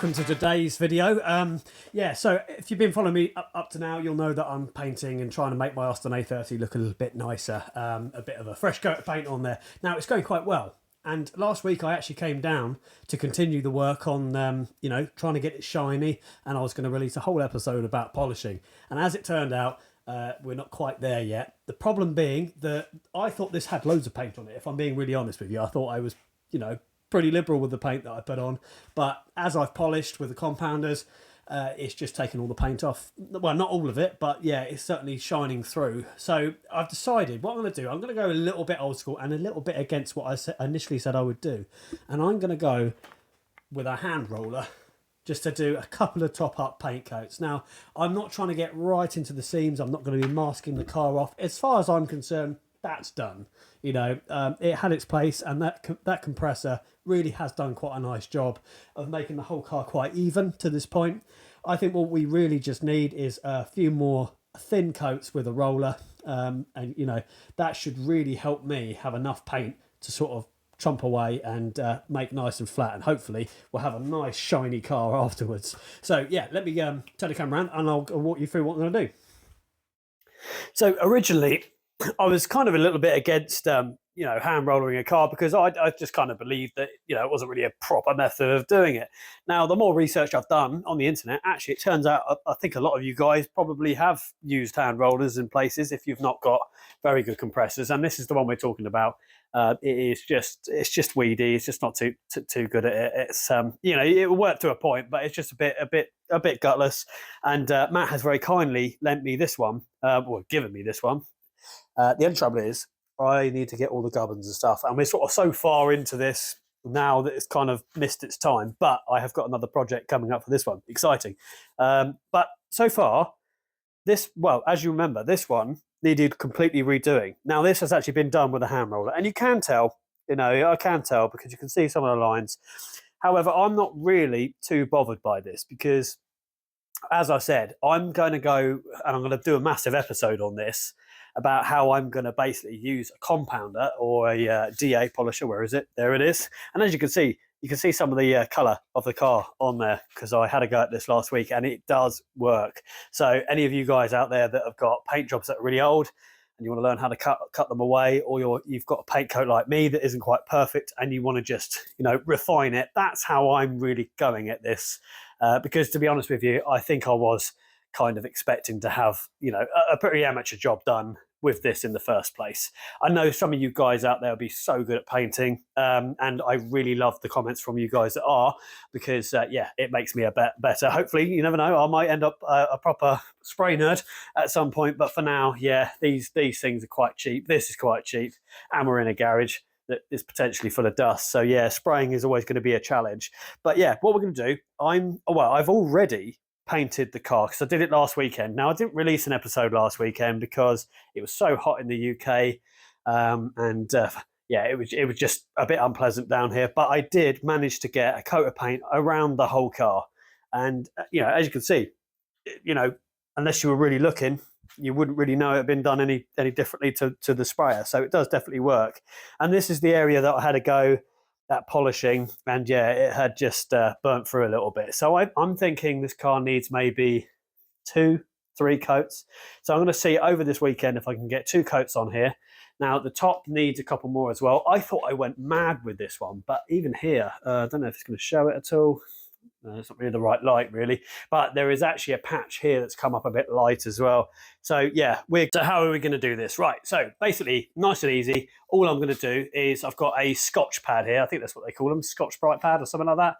welcome to today's video. So if you've been following me up to now, you'll know that I'm painting and trying to make my Austin A30 look a little bit nicer. A bit of a fresh coat of paint on there. Now it's going quite well. And last week I actually came down to continue the work on, trying to get it shiny. And I was going to release a whole episode about polishing. And as it turned out, we're not quite there yet. The problem being that I thought this had loads of paint on it. If I'm being really honest with you, I thought I was, pretty liberal with the paint that I put on. But as I've polished with the compounders, it's just taken all the paint off. Well, not all of it, but yeah, it's certainly shining through. So I've decided what I'm going to do. I'm going to go a little bit old school and a little bit against what I initially said I would do. And I'm going to go with a hand roller just to do a couple of top up paint coats. Now, I'm not trying to get right into the seams. I'm not going to be masking the car off. As far as I'm concerned, that's done. It had its place, and that compressor really has done quite a nice job of making the whole car quite even to this point. I think what we really just need is a few more thin coats with a roller, and that should really help me have enough paint to sort of chomp away and make nice and flat, and hopefully we'll have a nice shiny car afterwards. So yeah, let me turn the camera around and I'll walk you through what I'm going to do. So originally I was kind of a little bit against hand rollering a car because I just kind of believed that it wasn't really a proper method of doing it. Now, the more research I've done on the internet, actually it turns out I think a lot of you guys probably have used hand rollers in places if you've not got very good compressors, and this is the one we're talking about. It's just weedy. It's just not too good at it. It's it will work to a point, but it's just a bit gutless. And Matt has very kindly lent me this one, given me this one. The only trouble is I need to get all the gubbins and stuff, and we're sort of so far into this now that it's kind of missed its time, but I have got another project coming up for this one. Exciting. But so far, as you remember, this one needed completely redoing. Now, this has actually been done with a hand roller, and you can tell, I can tell because you can see some of the lines. However, I'm not really too bothered by this because, as I said, I'm going to go and I'm going to do a massive episode on this about how I'm going to basically use a compounder or a DA polisher. Where is it? There it is. And as you can see some of the colour of the car on there because I had a go at this last week and it does work. So any of you guys out there that have got paint jobs that are really old and you want to learn how to cut them away, or you've got a paint coat like me that isn't quite perfect and you want to just refine it, that's how I'm really going at this. Because to be honest with you, I think I was kind of expecting to have a pretty amateur job done with this in the first place. I know some of you guys out there will be so good at painting, and I really love the comments from you guys that are, because it makes me a bit better. Hopefully, you never know, I might end up a proper spray nerd at some point, but for now, these things are quite cheap. This is quite cheap, and we're in a garage that is potentially full of dust. So spraying is always going to be a challenge. But what we're going to do, I've already painted the car because I did it last weekend. Now, I didn't release an episode last weekend because it was so hot in the UK, it was just a bit unpleasant down here. But I did manage to get a coat of paint around the whole car, and as you can see, unless you were really looking, you wouldn't really know it had been done any differently to the sprayer. So it does definitely work. And this is the area that I had to go at polishing, and it had just burnt through a little bit. So I'm thinking this car needs maybe 2-3 coats. So I'm going to see over this weekend if I can get 2 coats on here. Now, the top needs a couple more as well. I thought I went mad with this one, but even here, I don't know if it's going to show it at all. It's not really the right light, really, but there is actually a patch here that's come up a bit light as well. So so how are we going to do this? Right, so basically nice and easy. All I'm going to do is I've got a Scotch pad here. I think that's what they call them, Scotch Brite pad or something like that.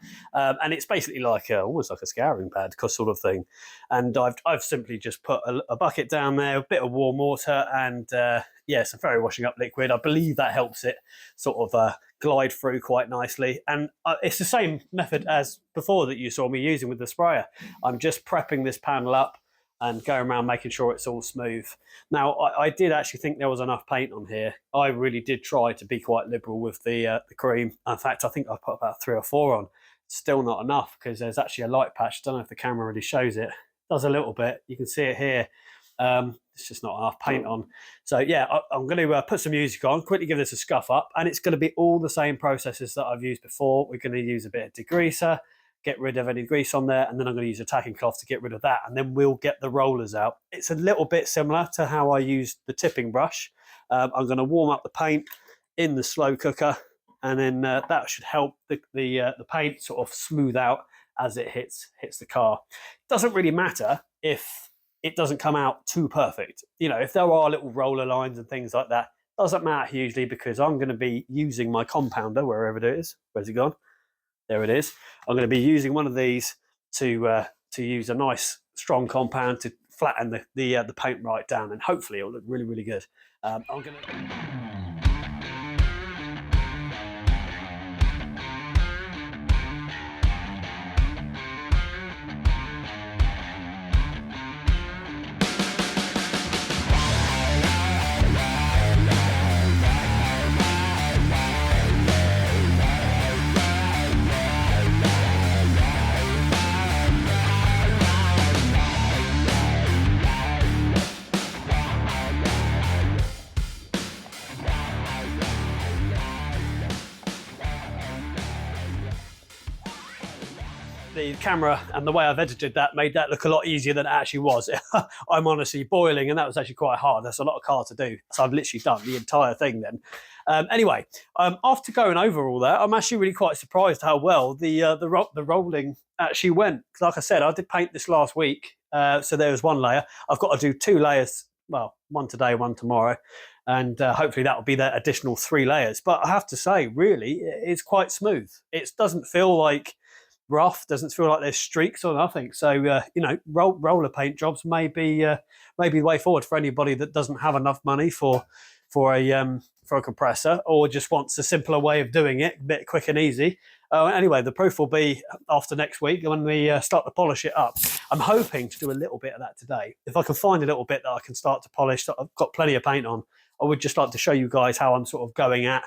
And it's basically like almost like a scouring pad sort of thing. And I've simply just put a bucket down there, a bit of warm water, and some very washing up liquid. I believe that helps it sort of glide through quite nicely. And it's the same method as before that you saw me using with the sprayer. I'm just prepping this panel up and going around making sure it's all smooth. Now, I did actually think there was enough paint on here. I really did try to be quite liberal with the cream. In fact, I think I put about 3 or 4 on. Still not enough because there's actually a light patch. I don't know if the camera really shows it. It does a little bit. You can see it here. It's just not enough paint on. So I'm going to put some music on, quickly give this a scuff up, and it's going to be all the same processes that I've used before. We're going to use a bit of degreaser, get rid of any grease on there, and then I'm going to use a tacking cloth to get rid of that, and then we'll get the rollers out. It's a little bit similar to how I used the tipping brush. I'm going to warm up the paint in the slow cooker, and then that should help the paint sort of smooth out as it hits the car. It doesn't really matter if it doesn't come out too perfect. You know, if there are little roller lines and things like that, doesn't matter hugely, because I'm going to be using my compounder, wherever it is. Where's it gone? There it is. I'm going to be using one of these to use a nice strong compound to flatten the paint right down, and hopefully it'll look really, really good. I'm going to... The camera and the way I've edited that made that look a lot easier than it actually was. I'm honestly boiling, and that was actually quite hard. That's a lot of car to do. So I've literally done the entire thing then. Anyway, after going over all that, I'm actually really quite surprised how well the rolling actually went. Like I said, I did paint this last week. So there was one layer. I've got to do 2 layers. Well, one today, one tomorrow. And hopefully that will be that additional 3 layers. But I have to say, really, it's quite smooth. It doesn't feel like rough, doesn't feel like there's streaks or nothing. So you know, roller paint jobs may be the way forward for anybody that doesn't have enough money for a compressor, or just wants a simpler way of doing it, a bit quick and easy. Anyway, the proof will be after next week when we start to polish it up. I'm hoping to do a little bit of that today. If I can find a little bit that I can start to polish, that I've got plenty of paint on, I would just like to show you guys how I'm sort of going at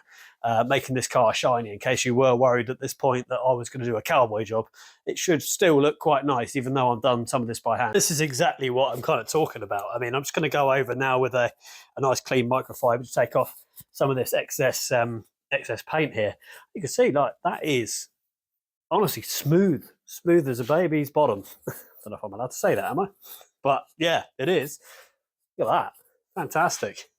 making this car shiny, in case you were worried at this point that I was going to do a cowboy job. It should still look quite nice, even though I've done some of this by hand. This is exactly what I'm kind of talking about. I mean, I'm just going to go over now with a nice clean microfiber to take off some of this excess paint here. You can see, like, that is honestly smooth as a baby's bottom. I don't know if I'm allowed to say that, am I? But yeah, it is. Look at that. Fantastic.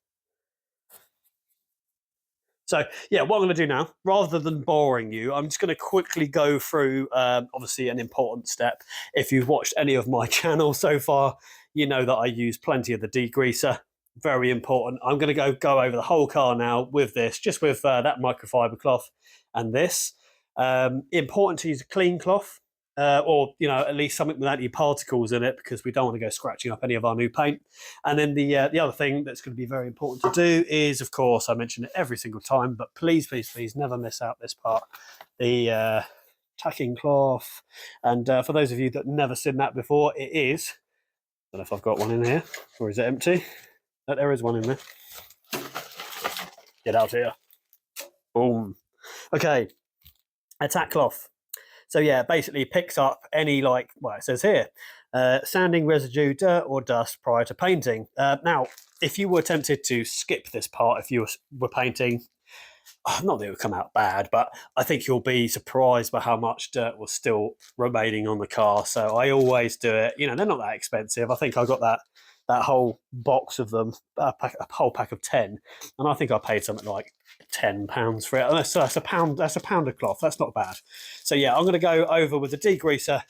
So yeah, what I'm going to do now, rather than boring you, I'm just going to quickly go through, obviously, an important step. If you've watched any of my channel so far, you know that I use plenty of the degreaser. Very important. I'm going to go over the whole car now with this, just with that microfiber cloth and this. Important to use a clean cloth. Or, you know, at least something without any particles in it, because we don't want to go scratching up any of our new paint. And then the other thing that's going to be very important to do is, of course, I mention it every single time, but please, please, please never miss out this part, the tacking cloth. And for those of you that have never seen that before, it is, I don't know if I've got one in here, or is it empty? Oh, there is one in there. Get out here. Boom. Okay, a tack cloth. So yeah, basically picks up any, like, well, it says here, sanding residue, dirt or dust prior to painting. Now, if you were tempted to skip this part, if you were painting, not that it would come out bad, but I think you'll be surprised by how much dirt was still remaining on the car. So I always do it. You know, they're not that expensive. I think I got that whole box of them, a whole pack of 10, and I think I paid something like £10 for it. So that's a pound of cloth. That's not bad. So yeah, I'm going to go over with the degreaser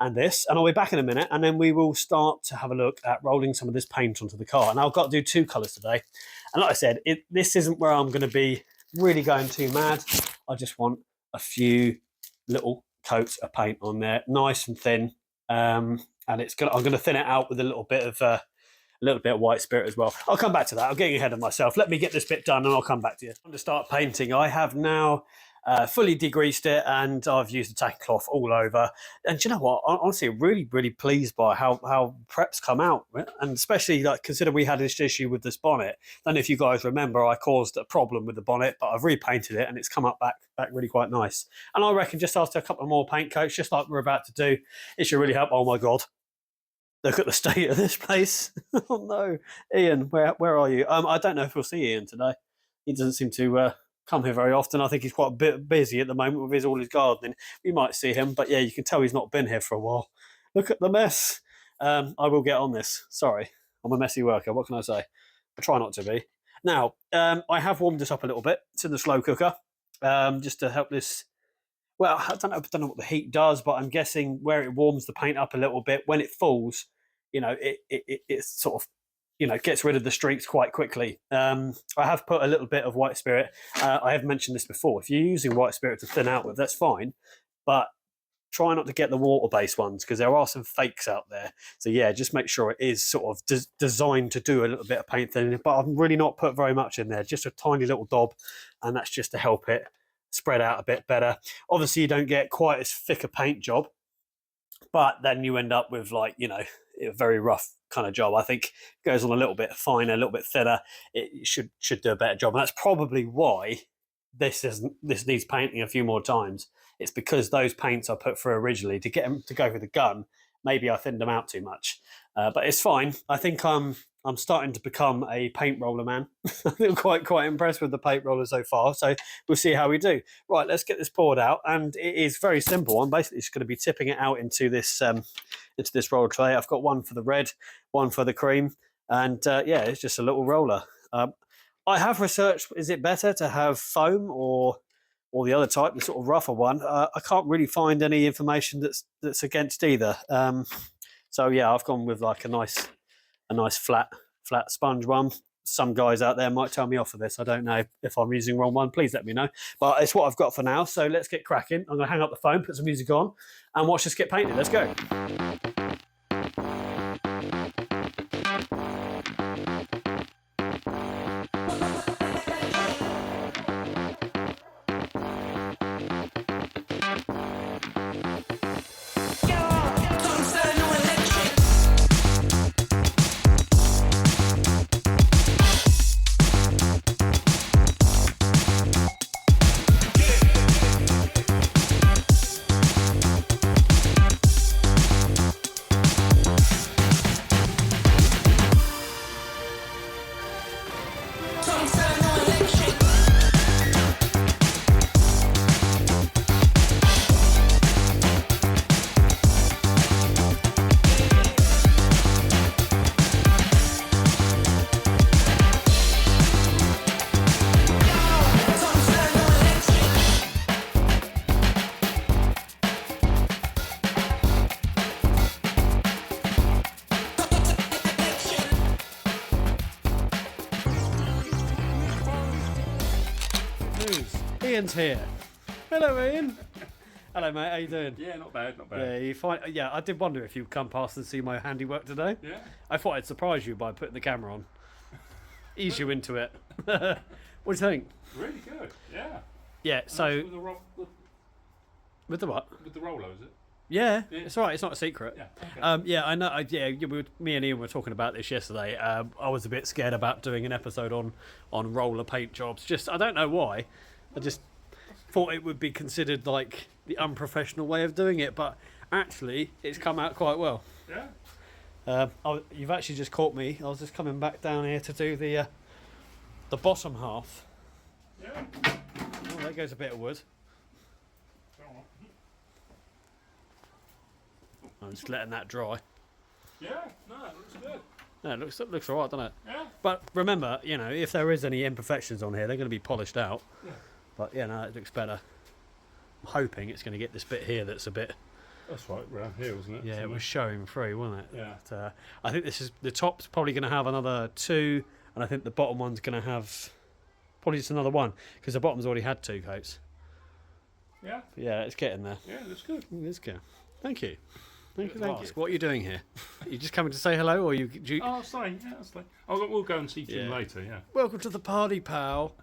and this, and I'll be back in a minute, and then we will start to have a look at rolling some of this paint onto the car. And I've got to do 2 colours today, and like I said, this isn't where I'm going to be really going too mad. I just want a few little coats of paint on there, nice and thin, and I'm going to thin it out with a little bit of white spirit as well. I'll come back to that. I'm getting ahead of myself. Let me get this bit done and I'll come back to you. I'm going to start painting. I have now fully degreased it, and I've used the tacking cloth all over. And do you know what? I'm honestly really, really pleased by how prep's come out. And especially, like, consider we had this issue with this bonnet. I don't know if you guys remember, I caused a problem with the bonnet, but I've repainted it and it's come up back really quite nice. And I reckon just after a couple more paint coats, just like we're about to do, it should really help. Oh my God. Look at the state of this place. Oh no. Ian, where are you? I don't know if we'll see Ian today. He doesn't seem to come here very often. I think he's quite a bit busy at the moment with all his gardening. We might see him, but yeah, you can tell he's not been here for a while. Look at the mess. I will get on this. Sorry, I'm a messy worker. What can I say? I try not to be. Now, I have warmed this up a little bit. It's in the slow cooker, just to help this. Well, I don't know what the heat does, but I'm guessing where it warms the paint up a little bit, when it falls, it sort of, gets rid of the streaks quite quickly. I have put a little bit of white spirit. I have mentioned this before. If you're using white spirit to thin out with, that's fine, but try not to get the water-based ones because there are some fakes out there. So yeah, just make sure it is sort of designed to do a little bit of paint thinning. But I've really not put very much in there, just a tiny little daub, and that's just to help it spread out a bit better. Obviously, you don't get quite as thick a paint job, but then you end up with a very rough kind of job. I think it goes on a little bit finer, a little bit thinner. It should do a better job, and that's probably why this needs painting a few more times. It's because those paints I put through originally to get them to go through the gun, maybe I thinned them out too much, but it's fine. I think I'm starting to become a paint roller man. I'm quite impressed with the paint roller so far. So we'll see how we do. Right, let's get this poured out, and it is very simple. I'm basically just going to be tipping it out into this roller tray. I've got one for the red, one for the cream, and yeah, it's just a little roller. I have researched: is it better to have foam or the other type, the sort of rougher one? I can't really find any information that's against either. So yeah, I've gone with like a nice flat sponge one. Some guys out there might tell me off for this. I don't know if I'm using the wrong one. Please let me know. But it's what I've got for now. So let's get cracking. I'm going to hang up the phone, put some music on, and watch this get painted. Let's go. Ian's here. Hello, Ian. Hello, mate. How you doing? Yeah, not bad. Yeah, you fine? Yeah, I did wonder if you'd come past and see my handiwork today. Yeah. I thought I'd surprise you by putting the camera on, ease you into it. What do you think? Really good. Yeah. Yeah. So with the what? With the roller, is it? Yeah, it's all right. It's not a secret. Yeah. Okay. Yeah, I know. Me and Ian were talking about this yesterday. I was a bit scared about doing an episode on roller paint jobs. Just I don't know why. I just thought it would be considered like the unprofessional way of doing it, but actually, it's come out quite well. Yeah. You've actually just caught me. I was just coming back down here to do the bottom half. Yeah. Oh, there goes a bit of wood. I'm just letting that dry. Yeah. No, it looks good. Yeah, it looks all right, doesn't it? Yeah. But remember, if there is any imperfections on here, they're going to be polished out. Yeah. But yeah, no, it looks better. I'm hoping it's going to get this bit here that's a bit. That's right, around here, wasn't it? Yeah, it was showing through, wasn't it? Yeah. But, I think the top's probably going to have another 2, and I think the bottom one's going to have probably just another 1 because the bottom's already had 2 coats. Yeah. But yeah, it's getting there. Yeah, it looks good. It is good. Thank you. Thank you. What are you doing here? Are you just coming to say hello, or you? Oh, sorry. Yeah, that's like. We'll go and see Jim later. Yeah. Welcome to the party, pal.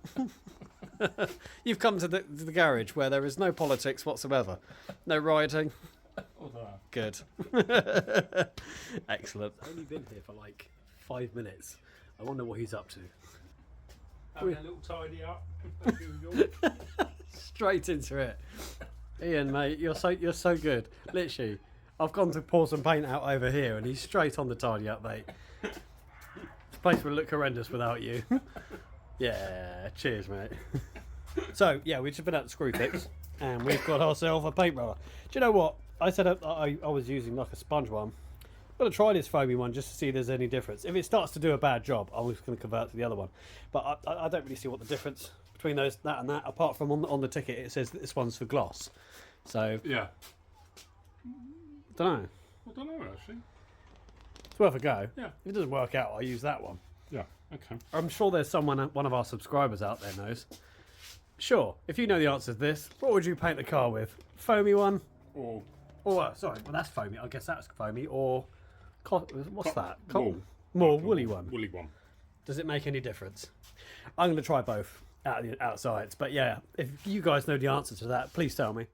You've come to the garage where there is no politics whatsoever, no rioting. Good. Excellent. I've only been here for like 5 minutes. I wonder what he's up to. Having a little tidy up. Straight into it. Ian, mate, you're so good. Literally, I've gone to pour some paint out over here, and he's straight on the tidy up, mate. This place would look horrendous without you. Yeah, cheers, mate. So yeah, we've just been at the screw fix, and we've got ourselves a paint roller. Do you know what? I said I was using like a sponge one. I'm going to try this foamy one just to see if there's any difference. If it starts to do a bad job, I'm just going to convert to the other one. But I don't really see what the difference between that and that, apart from on the ticket it says that this one's for gloss. So Yeah. don't know. I don't know actually. It's worth a go. Yeah. If it doesn't work out, I'll use that one. Yeah. Okay. I'm sure there's one of our subscribers out there knows. Sure, if you know the answer to this, what would you paint the car with? Foamy one? Or Sorry, well that's foamy. I guess that's foamy. Or what's that? Wool. More woolly one. Woolly one. Does it make any difference? I'm going to try both outsides. But yeah, if you guys know the answer to that, please tell me.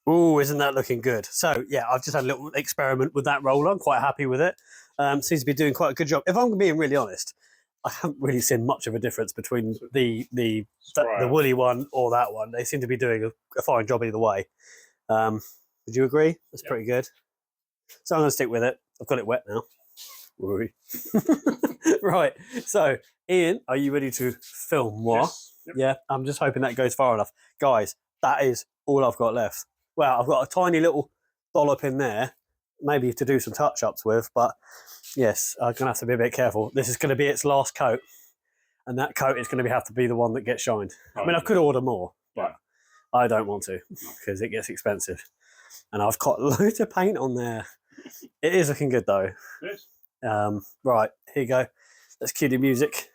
Oh, isn't that looking good? So yeah, I've just had a little experiment with that roller. I'm quite happy with it. Seems to be doing quite a good job. If I'm being really honest, I haven't really seen much of a difference between the woolly one or that one. They seem to be doing a fine job either way. Would you agree? That's pretty good. So I'm going to stick with it. I've got it wet now. Right. So, Ian, are you ready to film more? Yes. Yep. Yeah. I'm just hoping that goes far enough. Guys, that is all I've got left. Well, I've got a tiny little dollop in there, maybe to do some touch-ups with, but yes, I'm going to have to be a bit careful. This is going to be its last coat, and that coat is going to have to be the one that gets shined. I mean, I could order more, but I don't want to because it gets expensive. And I've got loads of paint on there. It is looking good though. Yes. Right, here you go. Let's cue the music.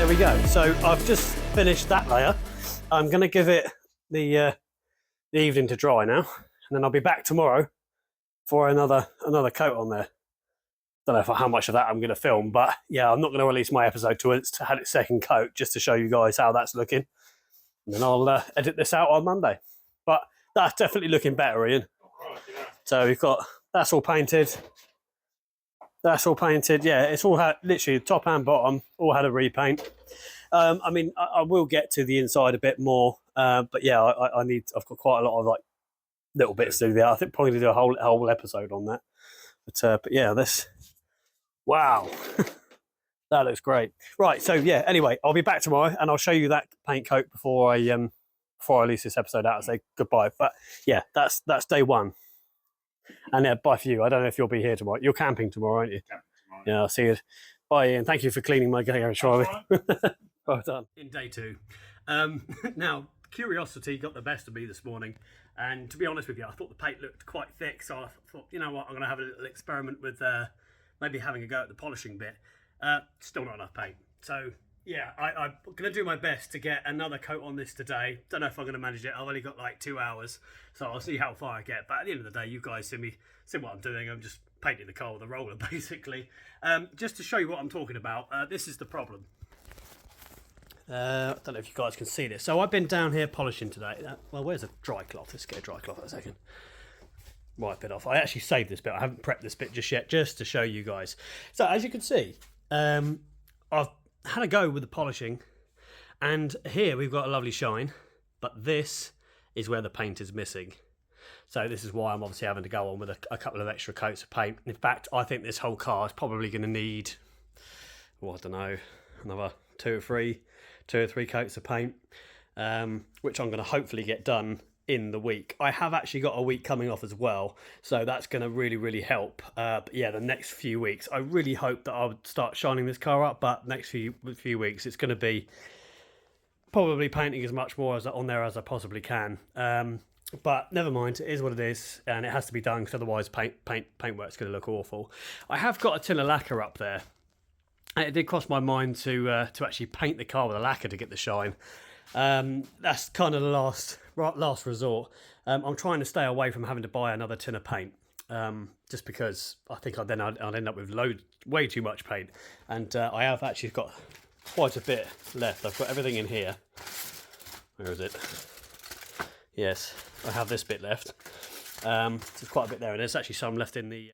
We go. So I've just finished that layer. I'm going to give it the evening to dry now, and then I'll be back tomorrow for another coat on there. Don't know how much of that I'm going to film, but yeah, I'm not going to release my episode till it's had its second coat, just to show you guys how that's looking, and then I'll edit this out on Monday. But that's definitely looking better, Ian. So we've got that's all painted. That's all painted. Yeah, it's all had literally top and bottom all had a repaint. I mean, I will get to the inside a bit more, but yeah, I've got quite a lot of like little bits to do there. I think probably do a whole episode on that. But yeah, wow, that looks great. Right, so yeah. Anyway, I'll be back tomorrow, and I'll show you that paint coat before I release this episode out and say goodbye. But yeah, that's day one. And bye for you. I don't know if you'll be here tomorrow. You're camping tomorrow, aren't you? Tomorrow. Yeah, I'll see you. Bye, Ian. Thank you for cleaning my garage, Charlie. Well done. In day two. Now, curiosity got the best of me this morning. And to be honest with you, I thought the paint looked quite thick. So I thought, you know what, I'm going to have a little experiment with maybe having a go at the polishing bit. Still not enough paint. So yeah, I'm going to do my best to get another coat on this today. Don't know if I'm going to manage it. I've only got like 2 hours, so I'll see how far I get. But at the end of the day, you guys see what I'm doing. I'm just painting the car with a roller, basically. Just to show you what I'm talking about, this is the problem. I don't know if you guys can see this. So I've been down here polishing today. Well, where's a dry cloth? Let's get a dry cloth in a second. Wipe it off. I actually saved this bit. I haven't prepped this bit just yet, just to show you guys. So as you can see, I've had a go with the polishing, and here we've got a lovely shine, but this is where the paint is missing. So this is why I'm obviously having to go on with a couple of extra coats of paint. In fact, I think this whole car is probably going to need, I don't know, another two or three coats of paint, which I'm going to hopefully get done in the week. I have actually got a week coming off as well, so that's going to really help. But yeah, the next few weeks, I really hope that I'll start shining this car up, but next few weeks it's going to be probably painting as much more on there as I possibly can. But never mind, it is what it is, and it has to be done because otherwise paintwork's going to look awful. I have got a tin of lacquer up there, and it did cross my mind to actually paint the car with a lacquer to get the shine. That's kind of the last resort. I'm trying to stay away from having to buy another tin of paint, just because I think I'd end up with way too much paint, and I have actually got quite a bit left. I've got everything in here. Where is it? Yes, I have this bit left. There's quite a bit there, and there's actually some left in the...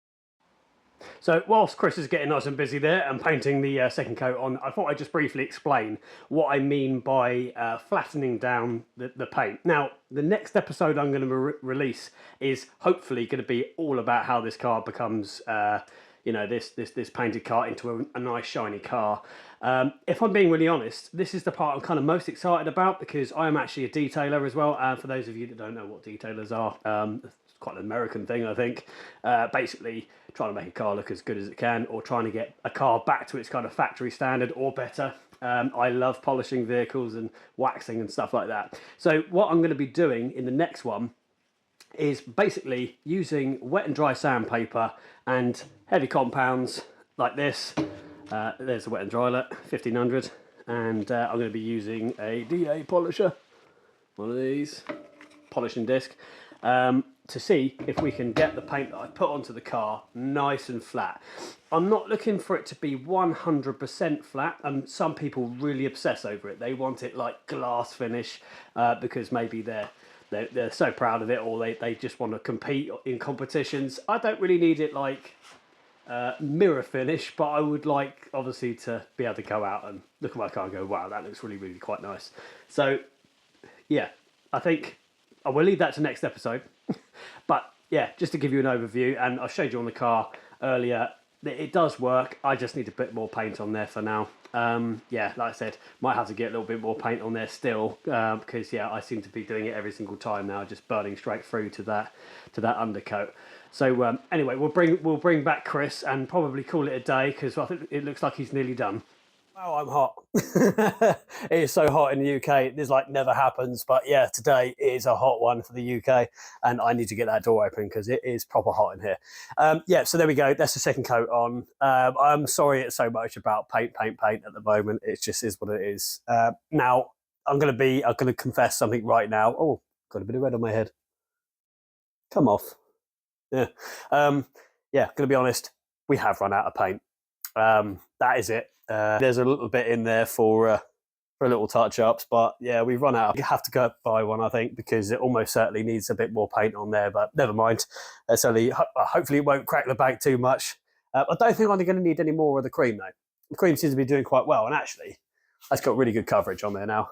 So whilst Chris is getting nice and busy there and painting the second coat on, I thought I'd just briefly explain what I mean by flattening down the paint. Now, the next episode I'm going to release is hopefully going to be all about how this car becomes, this painted car into a nice shiny car. If I'm being really honest, this is the part I'm kind of most excited about because I am actually a detailer as well. For those of you that don't know what detailers are, it's quite an American thing, I think. Basically, trying to make a car look as good as it can, or trying to get a car back to its kind of factory standard or better. I love polishing vehicles and waxing and stuff like that. So what I'm going to be doing in the next one is basically using wet and dry sandpaper and heavy compounds like this. There's the wet and dry 1500, and I'm going to be using a DA polisher, one of these, polishing disc, to see if we can get the paint that I put onto the car nice and flat. I'm not looking for it to be 100% flat, and some people really obsess over it. They want it like glass finish because maybe they're so proud of it, or they just want to compete in competitions. I don't really need it like mirror finish, but I would like obviously to be able to go out and look at my car and go, wow, that looks really quite nice. So yeah, I think I will leave that to next episode. But yeah, just to give you an overview, and I showed you on the car earlier, it does work. I just need a bit more paint on there for now. Yeah, like I said, might have to get a little bit more paint on there still, because yeah, I seem to be doing it every single time now, just burning straight through to that undercoat. So anyway, we'll bring back Chris and probably call it a day because I think it looks like he's nearly done. Wow, I'm hot. It is so hot in the UK. This like never happens, but yeah, today is a hot one for the UK, and I need to get that door open because it is proper hot in here. Yeah, so there we go. That's the second coat on. I'm sorry it's so much about paint at the moment. It just is what it is. Now I'm gonna confess something right now. Oh, got a bit of red on my head. Come off. Yeah. Yeah, gonna be honest. We have run out of paint. That is it. There's a little bit in there for little touch-ups, but yeah, we've run out. You have to go buy one, I think, because it almost certainly needs a bit more paint on there. But never mind. It's only hopefully it won't crack the bank too much. I don't think I'm going to need any more of the cream though. The cream seems to be doing quite well, and actually, that's got really good coverage on there now.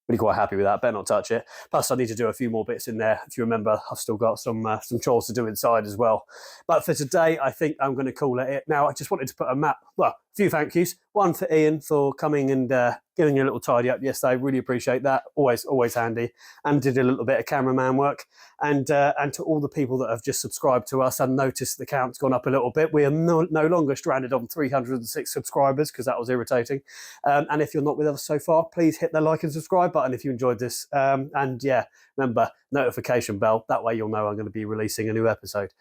Really quite happy with that. Better not touch it. Plus, I need to do a few more bits in there. If you remember, I've still got some chores to do inside as well. But for today, I think I'm going to call it. Now, I just wanted to put a few thank yous. One for Ian for coming and giving you a little tidy up yesterday. Really appreciate that. Always handy. And did a little bit of cameraman work. And to all the people that have just subscribed to us and noticed the count's gone up a little bit. We are no longer stranded on 306 subscribers because that was irritating. And if you're not with us so far, please hit the like and subscribe button if you enjoyed this. And yeah, remember, notification bell. That way you'll know I'm going to be releasing a new episode.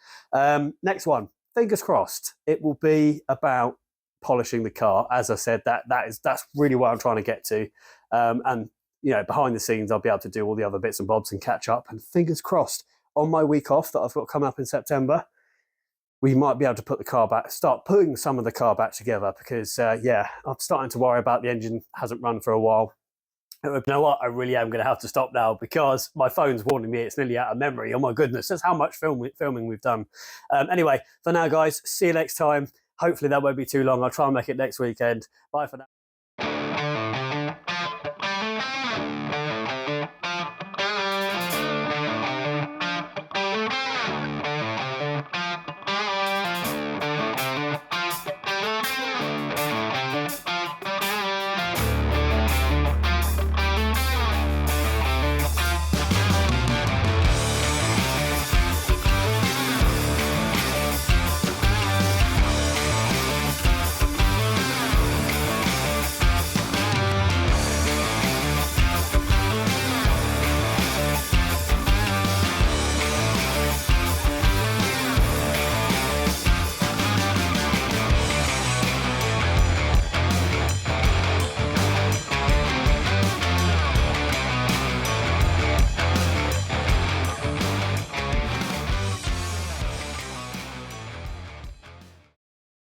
Next one, fingers crossed, it will be about polishing the car. As I said, that's really what I'm trying to get to. And you know, behind the scenes, I'll be able to do all the other bits and bobs and catch up. And fingers crossed, on my week off that I've got coming up in September, we might be able to put the car back, start putting some of the car back together because, yeah, I'm starting to worry about the engine. Hasn't run for a while. You know what? I really am going to have to stop now because my phone's warning me it's nearly out of memory. Oh my goodness, that's how much filming we've done. Anyway, for now, guys, see you next time. Hopefully that won't be too long. I'll try and make it next weekend. Bye for now.